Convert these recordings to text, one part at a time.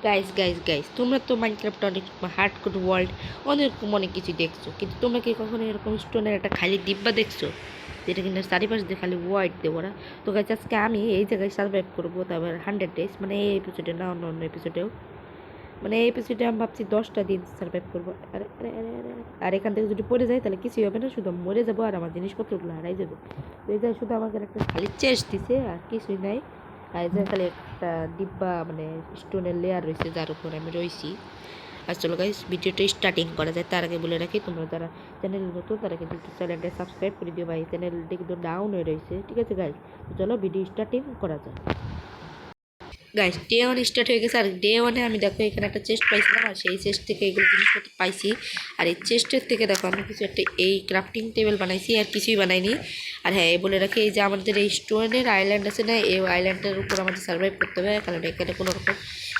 Guys guys guys তোমরা তো Minecraft অনেক হার্ডকোর ওয়ার্ল্ড অনেক কিছু দেখছো, কিন্তু তোমরা কি কখনো এরকম স্টোনের একটা খালি ডিব্বা দেখছো যেটা কিনা চারিপাশ দিয়ে খালি হোয়াইট দেবো না? তো গাইস আজকে আমি এই জায়গায় সার্ভাইভ করবো, তারপর 100 ডেজ, মানে এই এপিসোডে না, অন্য অন্য এপিসোডেও, মানে এই এপিসোডে আমি ভাবছি 10টা দিন সার্ভাইভ করবো। আরে আরে আরে আরে আর এখান থেকে যদি পড়ে যায় তাহলে কিছুই হবে না, শুধু মরে যাবো আর আমার জিনিসপত্রগুলো হারাই যাবে। তো এই জায়গায় শুধু আমাকে একটা খালি চেস্ট দিছে আর কিছুই নাই। আর এই জায়গায় খালি একটা ডিব্বা, মানে স্টোনের লেয়ার রয়েছে যার উপর আমি রয়েছি। আর চলো গাইস ভিডিওটা স্টার্টিং করা যায়, তার আগে বলে রাখি তোমরা যারা চ্যানেল নতুন তারা কিন্তু চ্যানেলটা সাবস্ক্রাইব করে দিও ভাই, চ্যানেলটা কিন্তু ডাউন হয়ে রয়েছে, ঠিক আছে গাইস? চলো ভিডিও স্টার্টিং করা যায়। গাইস ডে ওয়ান স্টার্ট হয়ে গেছে, আর ডে ওয়ানে আমি দেখো এখানে একটা চেস্ট পাইছিলাম, আর সেই চেস্ট থেকে এগুলো জিনিসপত্র পাইছি। আর এই চেস্টের থেকে দেখো আমি কিছু একটা এই ক্রাফটিং টেবিল বানাইছি, আর কিছুই বানাইনি। আর হ্যাঁ বলে রাখি, এই যে আমাদের এই স্টোনের আইল্যান্ড আছে না, এই আইল্যান্ডের উপর আমাদের সার্ভাইভ করতে হবে, কারণ এখানে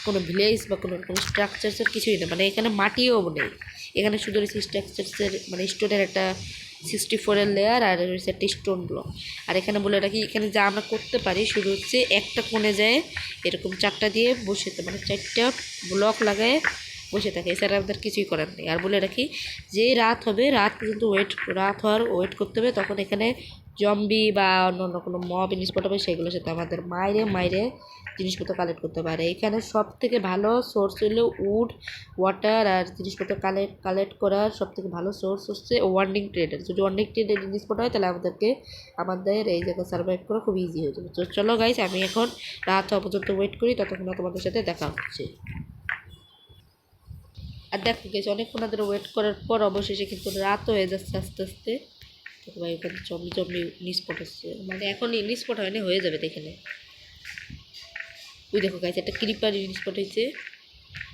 কোনো ভিলেজ বা কোনো রকম স্ট্রাকচারসের কিছুই নেই, মানে এখানে মাটিও নেই, এখানে শুধু রয়েছে স্ট্রাকচারসের, মানে স্টোনের একটা 64-এর লেয়ার আর রয়েছে একটা স্টোন ব্লক। আর এখানে বলে রাখি, এখানে যা আমরা করতে পারি শুধু হচ্ছে একটা কোণে যায় এরকম 4টা দিয়ে বসে, মানে 4টা ব্লক লাগায় বসে থাকে, এছাড়া আমাদের কিছুই করার নেই। আর বলে রাখি, যে রাত হবে, রাত পর্যন্ত রাত হওয়ার ওয়েট করতে হবে, তখন এখানে জম্বি বা অন্য কোনো মব স্পট হবে, সেগুলোর সাথে আমাদের মাইরে জিনিসপত্র কালেক্ট করতে পারে। এখানে সব থেকে ভালো সোর্স হলো উড, ওয়াটার আর জিনিসপত্র কালেক্ট করার সব থেকে ভালো সোর্স হচ্ছে ওয়ার্নিং ট্রেডার। যদি ওয়ার্নিং ট্রেডের জিনিসপত্র হয় তাহলে আমাদের এই জায়গায় সার্ভাইভ করা খুব ইজি হয়ে যাবে। তো চলো গাইস, আমি এখন রাত হওয়া পর্যন্ত ওয়েট করি, ততক্ষণ তোমাদের সাথে দেখা হচ্ছে। আর দেখো গেছে অনেকক্ষণ ধরে ওয়েট করার পর অবশেষে কিন্তু রাত হয়ে যাচ্ছে আস্তে আস্তে। ভাই ওখানে জম্বি নিস্পট হচ্ছে, মানে এখন নিস্পট হয়নি, হয়ে যাবে এখানে। ওই দেখো গাইছে একটা ক্রিপার নিস্পট হয়েছে,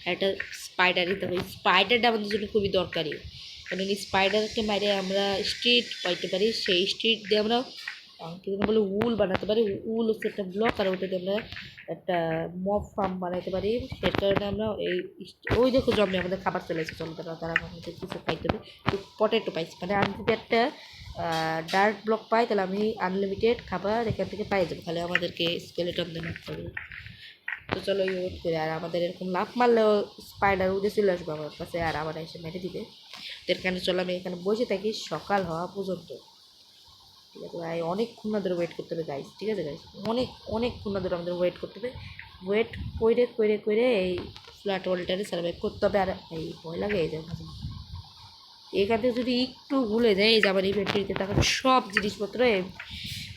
আর একটা স্পাইডার। দেখো এই স্পাইডারটা আমাদের জন্য খুবই দরকারি, কারণ এই স্পাইডারকে মারে আমরা স্ট্রিট পাইতে পারি, সেই স্ট্রিট দিয়ে আমরা বলে উল বানাতে পারি। উল হচ্ছে একটা ব্লক, আর ওটাতে আমরা একটা মব ফার্ম বানাইতে পারি। সেটার কারণে আমরা ওই দেখো জম্বি আমাদের খাবার চলে এসেছে, চলো তারা আমাদের কিছু খাইতে হবে। পটেটো পাইছি, মানে আমি যদি একটা ডার্ক ব্লক পাই তাহলে আমি আনলিমিটেড খাবার এখান থেকে পাই যাবো, তাহলে আমাদেরকে স্কেলেটন দিয়ে মারতে হবে। তো চলো ওয়েট করে, আর আমাদের এরকম লাফ মারলেও স্পাইডার উঠে চলে আসবে আমার কাছে, আর আবার এসে মেরে দিবে। তো এখানে চলো আমি এখানে বসে থাকি সকাল হওয়া পর্যন্ত, ঠিক আছে ভাই? অনেকক্ষণ ধরে ওয়েট করতে হবে গাইস, ঠিক আছে গাইস? অনেকক্ষণ ধরে আমাদের ওয়েট করতে হবে। ওয়েট করে এই ফ্ল্যাট ওয়ালটারে সার্ভাইভ করতে হবে। আর এই ভয় লাগে এই যে এখান থেকে যদি একটু ভুলে যায়, এই যে আমার ইনভেন্টরিতে থাকা সব জিনিসপত্র এই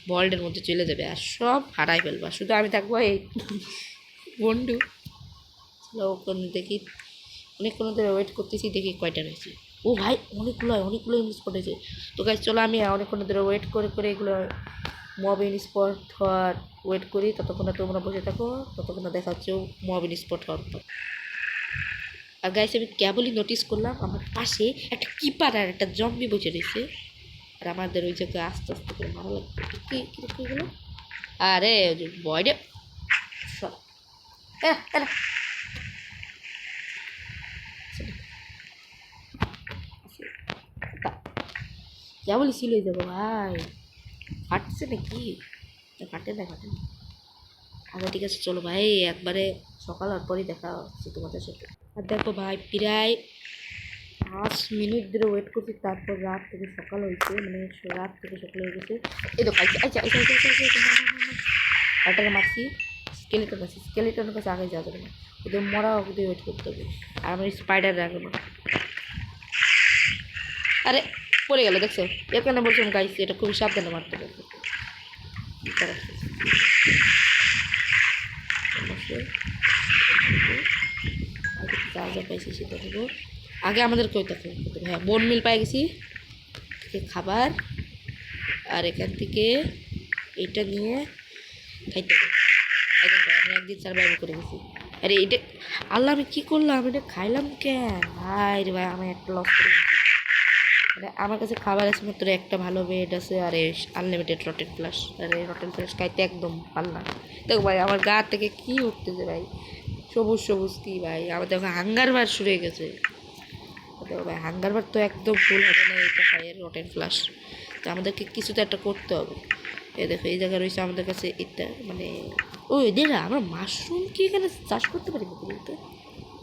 ওয়ার্ল্ডের মধ্যে চলে যাবে, আর সব হারাই ফেলবা, শুধু আমি থাকবো এই বন্ধু। ওখানে দেখি অনেকক্ষণ ধরে ওয়েট করতেছি, দেখি কয়টা রয়েছে। ও ভাই অনেকগুলো স্পট হয়েছে। তো গাইস চলো আমি অনেকক্ষণ ধরে ওয়েট করে এগুলো মব স্পট হওয়ার ওয়েট করি, ততক্ষণ তোমরা বসে থাকো, ততক্ষণ দেখা হচ্ছে মব স্পট হওয়ার পর। আর গাইস আমি কেবলই নোটিস করলাম আমার পাশে একটা কিপার আর একটা জম্বি বসে রয়েছে, আর আমাদের ওই জায়গায় আস্তে আস্তে করে মারা লাগবে। কি গেলো? আরে বয়ডে কেবলই ছিল যাবো ভাই, ফাটছে নাকি? ফাটে না। আচ্ছা ঠিক আছে, চলো ভাই একবারে সকাল হওয়ার পরই দেখা হচ্ছে তোমাদের সাথে। আর দেখো ভাই প্রায় 5 মিনিট ধরে ওয়েট করছি, তারপর রাত থেকে সকাল হয়েছে, মানে রাত থেকে সকাল হয়ে গেছে। এই তো খাইছি, আচ্ছা মারছি। স্কেলেটনের কাছে আগে যাওয়া যাবে না, ওদের মরা অবধি ওয়েট করতে হবে। আর আমার স্পাইডার রাখবে না। আরে পড়ে গেল, দেখছো? এখানে বলছিলাম গাইছি, এটা খুবই সাবধানে মারতে হবে। যা পাইছি সেটা দেবো। আগে আমাদের কই থাকবে, হ্যাঁ বোন মিল পাই গেছি, খাবার, আর এখান থেকে এটা নিয়ে খাইতে হবে। আমি একদিন সার্ভাইভ করে গেছি। আরে এটা আল্লাহ, আমি কী করলাম? এটা খাইলাম কেন ভাই রে ভাই? আমি একটা লস করে গেছি। মানে আমার কাছে খাবার আছে মাত্র একটা, ভালো বেড আছে, আর আনলিমিটেড রটেন ফ্লাশ। আর এই রটেন ফ্লাশ খাইতে একদম পারলাম। দেখো ভাই আমার গা থেকে কী উঠতেছে ভাই, সবুজ কি ভাই? আমাদের দেখো হাঙ্গার বার শুরু হয়ে গেছে। দেখো ভাই হাঙ্গার বার তো একদম ফুল হবে না এটা খাই, আর রটেন ফ্লাশ। তো আমাদেরকে কিছু তো একটা করতে হবে। দেখো এই জায়গায় রয়েছে আমাদের কাছে এটা, মানে ও এদের আমরা মাশরুম কি এখানে চাষ করতে পারি না বলতে?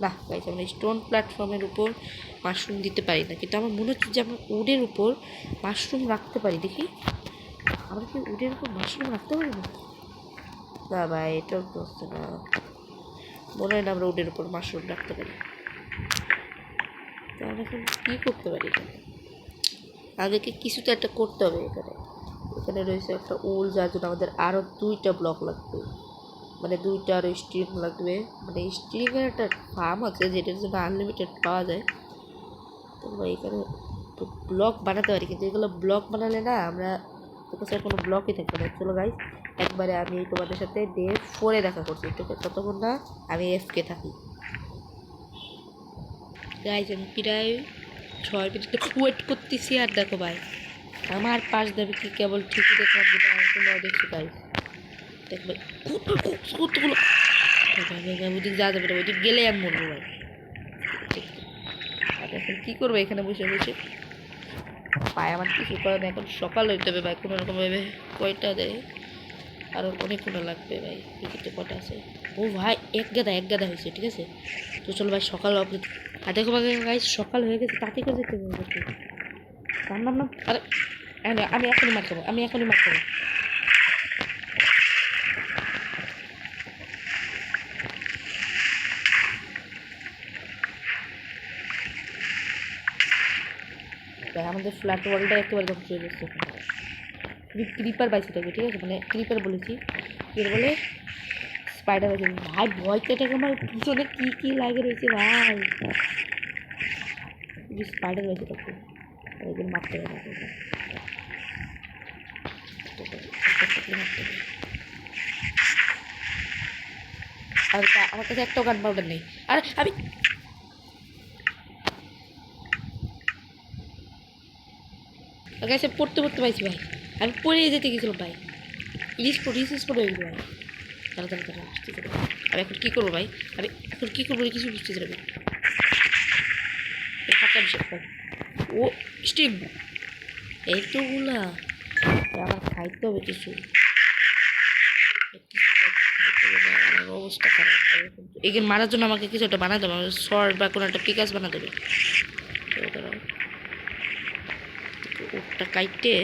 না গাইস, আমরা স্টোন প্ল্যাটফর্মের উপর মাশরুম দিতে পারি না, কিন্তু আমার মনে হচ্ছে যে আমরা উডের উপর মাশরুম রাখতে পারি। দেখি আমরা কি উডের উপর মাশরুম রাখতে পারি না? না ভাই, এটাও তো হচ্ছে না, মনে হয় না আমরা উডের উপর মাশরুম রাখতে পারি। তাহলে এখন কী করতে পারি এখানে? আমাদেরকে কিছু তো একটা করতে হবে এখানে। এখানে রয়েছে একটা উল, যার জন্য আমাদের আরও 2টা ব্লক লাগবে, মানে 2টা আরও স্ট্রিং লাগবে। মানে স্ট্রিংয়ের একটা ফার্ম আছে যেটার জন্য আনলিমিটেড পাওয়া যায়। তো আমরা এখানে ব্লক বানাতে পারি, কিন্তু এগুলো ব্লক বানালে না আমরা কাছে কোনো ব্লকই থাকবে না। চলো গাইস, একবারে আমি তোমাদের সাথে ডে 4-এ দেখা করছি, ততক্ষণ না আমি এফকে থাকি। গাইস আমি প্রায় 6 মিনিট ওয়েট করতেছি, আর দেখো ভাই আমার পাশ দেবে কি কেবল ঠিকই দেখলাম, যেটা তোমরাও দেখছো গাইস। দেখো ভাই কতগুলো, ওইদিক যাওয়া যাবে না, ওইদিক গেলে আমি মরবো ভাই। আর এখন কী করবো এখানে বসে বসে? পায়ে আমার কিছু করে না, এখন সকাল হইতে হবে ভাই কোনো রকম ভাবে। কয়টা দেয়? আরও অনেকগুলো লাগবে ভাই, টিকিটে কটা আছে? ও ভাই এক গাদা হয়েছে, ঠিক আছে। তো চলো ভাই সকাল অবধি। আর দেখো ভাই গাইস সকাল হয়ে গেছে, তাতে করে যেতে হবে। নাম আরে আমি এখনই মার খাবো, ভাই আমাদের ফ্ল্যাট ওয়ালটা একেবারে ধ্বংস হয়ে যাচ্ছে। ক্রিপার পাইছি থাকবে, ঠিক আছে, মানে ক্রিপার বলেছি, কি বলে স্পাইডার হয়েছে ভাই। ভয়টাকে আমার পিছনে কি লাগে রয়েছে ভাই, স্পাইডার হয়েছে তখন ওইগুলো মারতে হবে। আর আমার কাছে একটাও গান পাউডার নেই। আর আমি কাছে পড়তে পাইছি ভাই, আমি পড়ে যেতে গেছিলাম ভাই। রিস্পোর্ট হয়ে গেলো ভাই। দাঁড়া বুঝতে পারবো। আমি এখন কী করবো ভাই, আমি এখন কী করবো কিছু বুঝতে পারবো। ও স্টিম এইগুলা আমার খাইতে হবে কিছু, অবস্থা খারাপ। এখানে মারার জন্য আমাকে কিছু একটা বানাতে হবে, শর্ট বা কোনো একটা পিকাস বানাতে হবে। ওটা কাইটে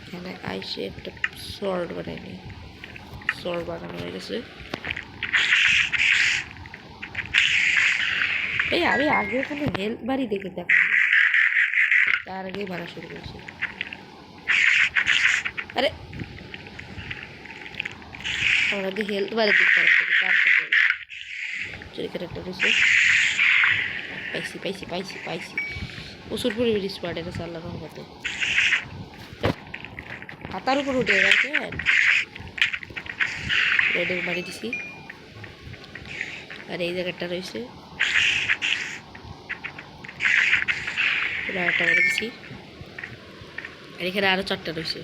এখানে আইসে একটা শর্ট বানাই নি, শর্ট বানানো হয়ে গেছে। এই আমি আগে কোনো হেল্প বাড়ি দেখে দেখা, তার আগেই মারা শুরু করছি। আরে আমার আগে হেল্প বাড়ি দেখতে হবে, তারপর এখানে একটা রয়েছে। পাইছি প্রচুর পরিমাণে স্পট এটা আল্লাহ রহমতে। হাতার উপর উঠে গেছে, রেডে মারি দিছি। আর এই জায়গাটা রয়েছে, একটা করে দিছি। আর এখানে আরো 4টা রয়েছে।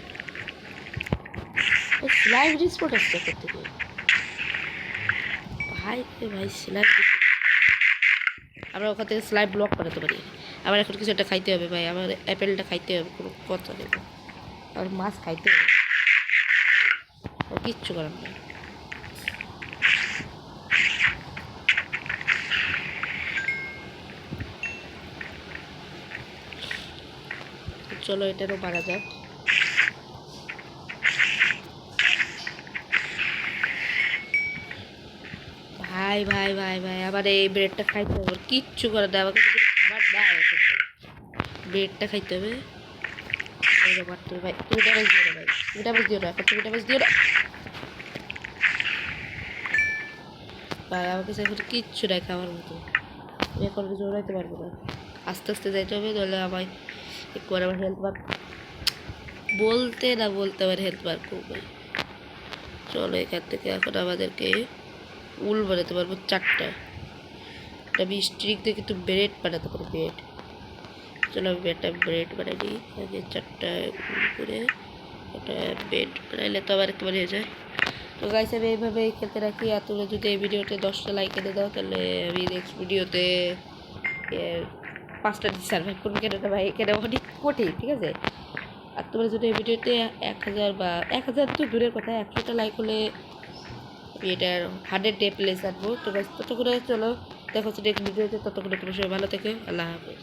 স্লাইভ স্পট আসছে করতে ভাই স্লাইভ, আমরা ওখান থেকে স্লাইভ ব্লক বানাতে পারি। আবার এখন কিছু একটা খাইতে হবে ভাই, আমার অ্যাপেলটা খাইতে হবে, কোনো কথা নেই। আর মাছ খাইতে হবে, কিচ্ছু করার নেই। চলো এটারও মারা যাক। ভাই আবার এই ব্রেডটা খাইতে হবে, কিচ্ছু করে দেয় আমাকে, খাবার দেয় ব্রেডটা খাইতে হবে। ভাই তুমি ড্যামেজ দিও না, এখন তুমি ড্যামেজ দিও না ভাই। আমাকে এখন কিচ্ছু নাই খাওয়ার মতো, আমি এখন জোরাইতে পারবো না, আস্তে আস্তে যাইতে হবে, তাহলে আমায় একবার আমার হেলথ বার বলতে আবার হেলথ বার করবে। চলো এখান থেকে এখন আমাদেরকে উল বানাতে পারবো 4টা। আমি স্ট্রিক দিয়ে কিন্তু ব্রেড বানাতে পারবো, ব্রেড। চলো আমি একটা ব্রেড বানাই দিই আগে, 4টা উল করে একটা ব্রেড বানাইলে তো আবার একেবারে হয়ে যায়। তো গাইস আমি এইভাবে খেলতে রাখি, আর তোমরা যদি এই ভিডিওতে 10টা লাইক এনে দাও, তাহলে আমি নেক্সট ভিডিওতে 5টা সার্ভাইভ করবো। কেন ভাই এখানে অনেক কঠিন, ঠিক আছে। আর তোমরা যদি এই ভিডিওতে 1000 বা 1000 তো দূরের কথা, 100টা লাইক হলে এটার 100 ডে প্লেস আনবো। তো গাইস ততক্ষণে চলো দেখো নেক্সট ভিডিওতে, ততক্ষণে তোমরা সবাই ভালো থেকো। আল্লাহ হাফেজ।